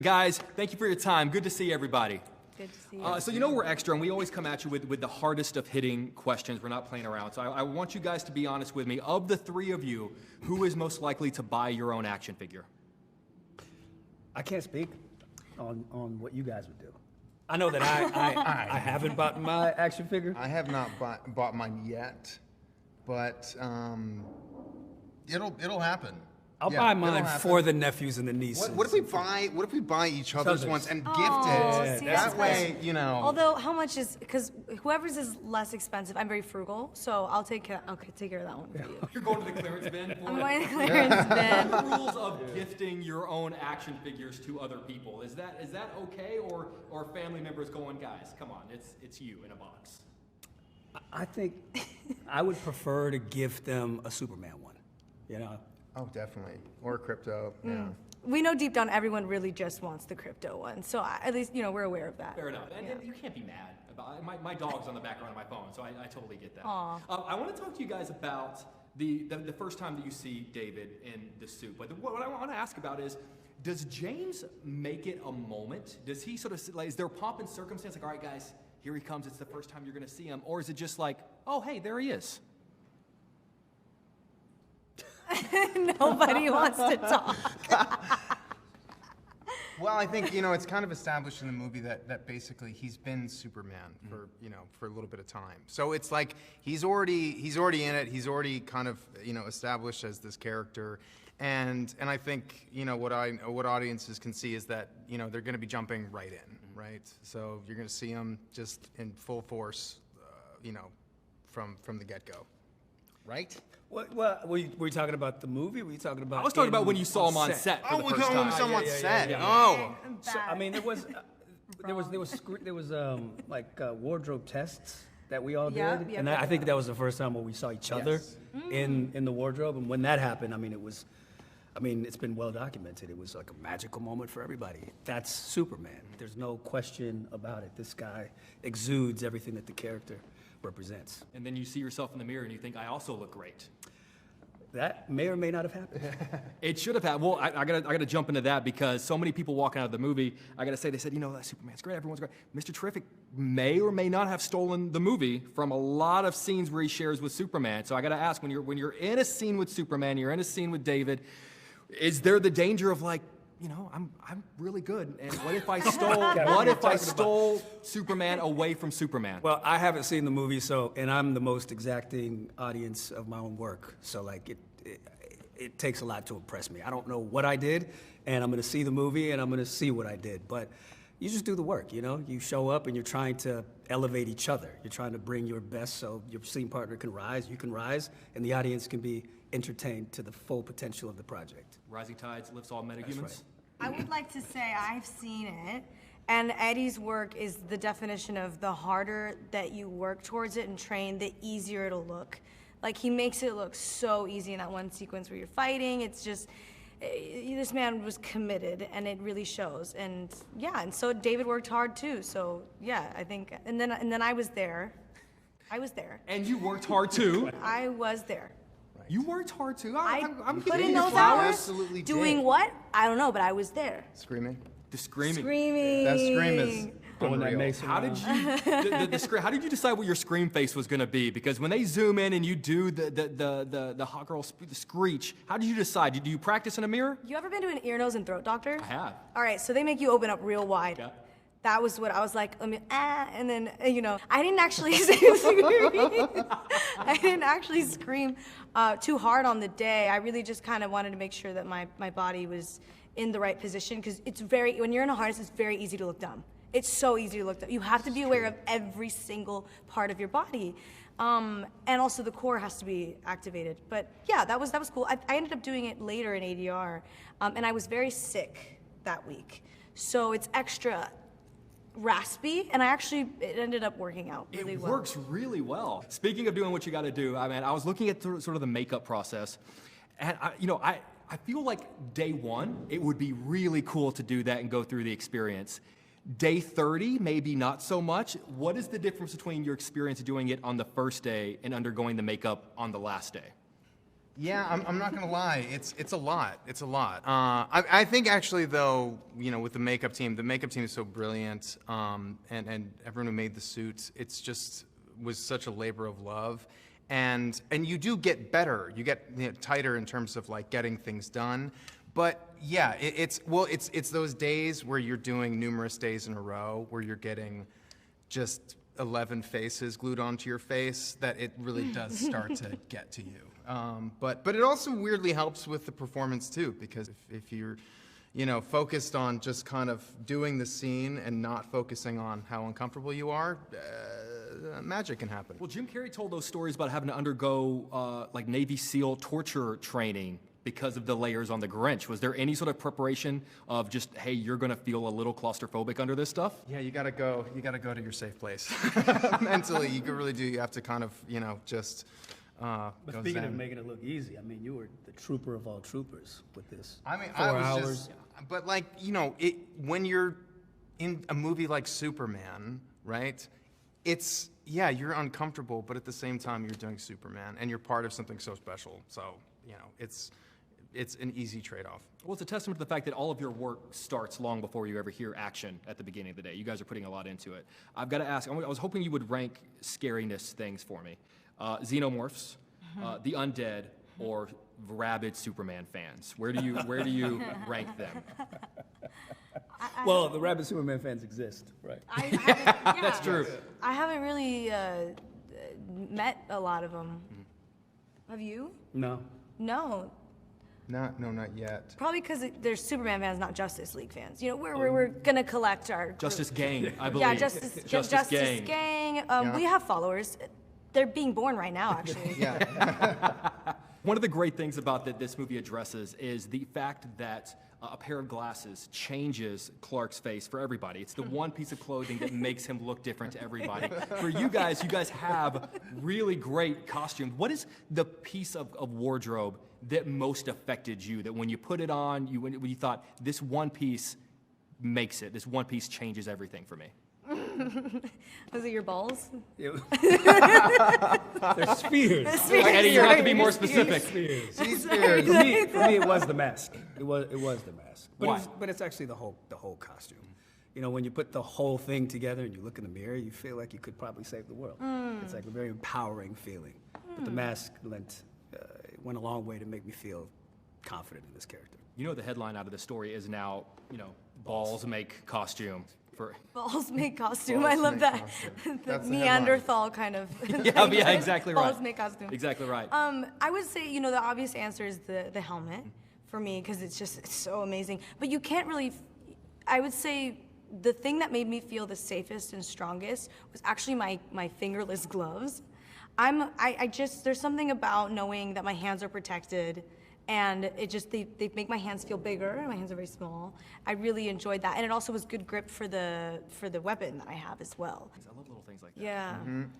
Guys, thank you for your time. Good to see everybody. Good to see you. So you know we're extra, and we always come at you with the hardest of hitting questions. We're not playing around. So I want you guys to be honest with me. Of the three of you, who is most likely to buy your own action figure? I can't speak on what you guys would do. I know that I haven't bought my action figure. I have not bought mine yet, but it'll happen. I'll Yeah, buy it'll mine happen. for the nephews and the nieces. What if we buy each other's ones and gift it? see, That that's way, nice. you know. Although, how much is, because whoever's is less expensive, I'm very frugal, so I'll take care of that one for you. You're going to the clearance bin for I'm it? going to clearance bin. The rules of gifting your own action figures to other people. Is that okay, or family members going, guys, come on, it's you in a box? I think I would prefer to gift them a Superman one. You know. Oh, definitely. Or crypto. Yeah. We know deep down everyone really just wants the crypto one, so at least, we're aware of that. Fair enough. And you can't be mad about it. My dog's on the background of my phone, so I totally get that. Aw. I want to talk to you guys about the first time that you see David in the suit. But what I want to ask about is, does James make it a moment? Does he sort of, like, is there pomp and circumstance, like, all right, guys, here he comes, it's the first time you're going to see him? Or is it just like, oh, hey, there he is? Nobody wants to talk. Well, I think it's kind of established in the movie that basically he's been Superman for a little bit of time. So it's like he's already in it. He's already kind of established as this character, and I think what audiences can see is that they're going to be jumping right in, right? So you're going to see him just in full force, from the get-go, right? Well, were you talking about the movie? Were you talking about? I was talking about when you saw him on set for the first time. When we saw him on set. yeah. Oh. So, I mean, there was wardrobe tests that we all did, Yeah, and yeah. I think that was the first time where we saw each other in the wardrobe. And when that happened, it's been well documented. It was like a magical moment for everybody. That's Superman. There's no question about it. This guy exudes everything that the character represents. And then you see yourself in the mirror and you think, I also look great. That may or may not have happened. It should have happened. Well, I gotta jump into that because so many people walking out of the movie, I gotta say, they said, that Superman's great, everyone's great. Mr. Terrific may or may not have stolen the movie from a lot of scenes where he shares with Superman. So I gotta ask, when you're in a scene with Superman, you're in a scene with David, is there the danger of like, I'm really good, and what if I stole Superman away from Superman? Well, I haven't seen the movie, and I'm the most exacting audience of my own work. So like it takes a lot to impress me. I don't know what I did, and I'm gonna see the movie and I'm gonna see what I did. But you just do the work, You show up and you're trying to elevate each other. You're trying to bring your best so your scene partner can rise, you can rise, and the audience can be entertained to the full potential of the project. Rising tides lifts all metahumans. Right. I would like to say I've seen it, and Eddie's work is the definition of the harder that you work towards it and train, the easier it'll look. Like, he makes it look so easy in that one sequence where you're fighting. It's just, this man was committed, and it really shows. And yeah, and so David worked hard too. So yeah, I think, and then I was there. And you worked hard too. I was there. You worked hard too. I'm kidding. putting those You hours. absolutely Doing did. what? I don't know, but I was there. Screaming. The screaming. Screaming. That scream is Throwing that unreal. mace How around. did you how did you decide what your scream face was going to be? Because when they zoom in and you do the Hawkgirl the screech, how did you decide? Do you practice in a mirror? You ever been to an ear, nose, and throat doctor? I have. All right, so they make you open up real wide. Yeah. That was what I was like, and then, I didn't actually I didn't actually scream too hard on the day. I really just kind of wanted to make sure that my body was in the right position, because when you're in a harness, it's very easy to look dumb. It's so easy to look dumb. You have to be aware of every single part of your body. And also the core has to be activated. But yeah, that was cool. I ended up doing it later in ADR, and I was very sick that week. So it's extra raspy, and it ended up working out really well. It works really well. Speaking of doing what you got to do, I was looking at sort of the makeup process, and I feel like day one, it would be really cool to do that and go through the experience. Day 30, maybe not so much. What is the difference between your experience doing it on the first day and undergoing the makeup on the last day? Yeah, I'm not gonna lie. It's a lot. It's a lot. I think actually though, you know, with the makeup team is so brilliant, and everyone who made the suits, it's just was such a labor of love, and you do get better. You get, you know, tighter in terms of like getting things done. But yeah, it's those days where you're doing numerous days in a row where you're getting just 11 faces glued onto your face that it really does start to get to you. But it also weirdly helps with the performance too, because if you're, you know, focused on just kind of doing the scene and not focusing on how uncomfortable you are, magic can happen. Well, Jim Carrey told those stories about having to undergo like Navy SEAL torture training because of the layers on the Grinch. Was there any sort of preparation of just, hey, you're gonna feel a little claustrophobic under this stuff? Yeah, you gotta go to your safe place. Mentally, you really do. You have to kind of, you know, just But go speaking of zen. making it look easy, I mean, you were the trooper of all troopers with this. I mean, 4 I was hours. just, but like, you know, when you're in a movie like Superman, right? It's, yeah, you're uncomfortable, but at the same time, you're doing Superman, and you're part of something so special. So, you know, it's an easy trade-off. Well, it's a testament to the fact that all of your work starts long before you ever hear action at the beginning of the day. You guys are putting a lot into it. I've got to ask, I was hoping you would rank scariness things for me. Xenomorphs, the undead, or rabid Superman fans. Where do you rank them? Well, the rabid Superman fans exist, right? That's true. I haven't really met a lot of them. Have you? No. No. No, not yet. Probably because they're Superman fans, not Justice League fans. You know, we're gonna collect our Justice group. Gang, I believe. Yeah, Justice Gang. We have followers. They're being born right now, actually. Yeah. One of the great things about that this movie addresses is the fact that a pair of glasses changes Clark's face for everybody. It's the one piece of clothing that makes him look different to everybody. For you guys have really great costumes. What is the piece of wardrobe that most affected you, that when you put it on, when you thought, this one piece makes it, this one piece changes everything for me? Was it your balls? They're spheres. Eddie, you have to be more specific. Spheres. She's scared. For me, it was the mask. It was the mask. But Why? But it's actually the whole costume. You know, when you put the whole thing together and you look in the mirror, you feel like you could probably save the world. It's like a very empowering feeling. But the mask went a long way to make me feel confident in this character. You know, the headline out of the story is now, you know, balls make costume. Balls make costume. Balls I love make that. costume. The That's the Neanderthal kind of. Yeah, exactly right. Balls make costume. Exactly right. I would say, you know, the obvious answer is the helmet for me, because it's so amazing. But you can't really. I would say the thing that made me feel the safest and strongest was actually my fingerless gloves. There's something about knowing that my hands are protected, and they make my hands feel bigger. My hands are very small. I really enjoyed that, and it also was good grip for the weapon that I have as well. I love little things like that. Yeah.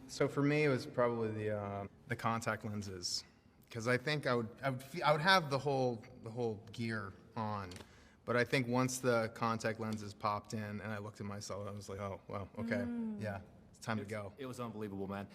So for me, it was probably the contact lenses, because I think I would have the whole gear on, but I think once the contact lenses popped in and I looked at myself, I was like, oh, well, okay, yeah, it's time to go. It was unbelievable, man.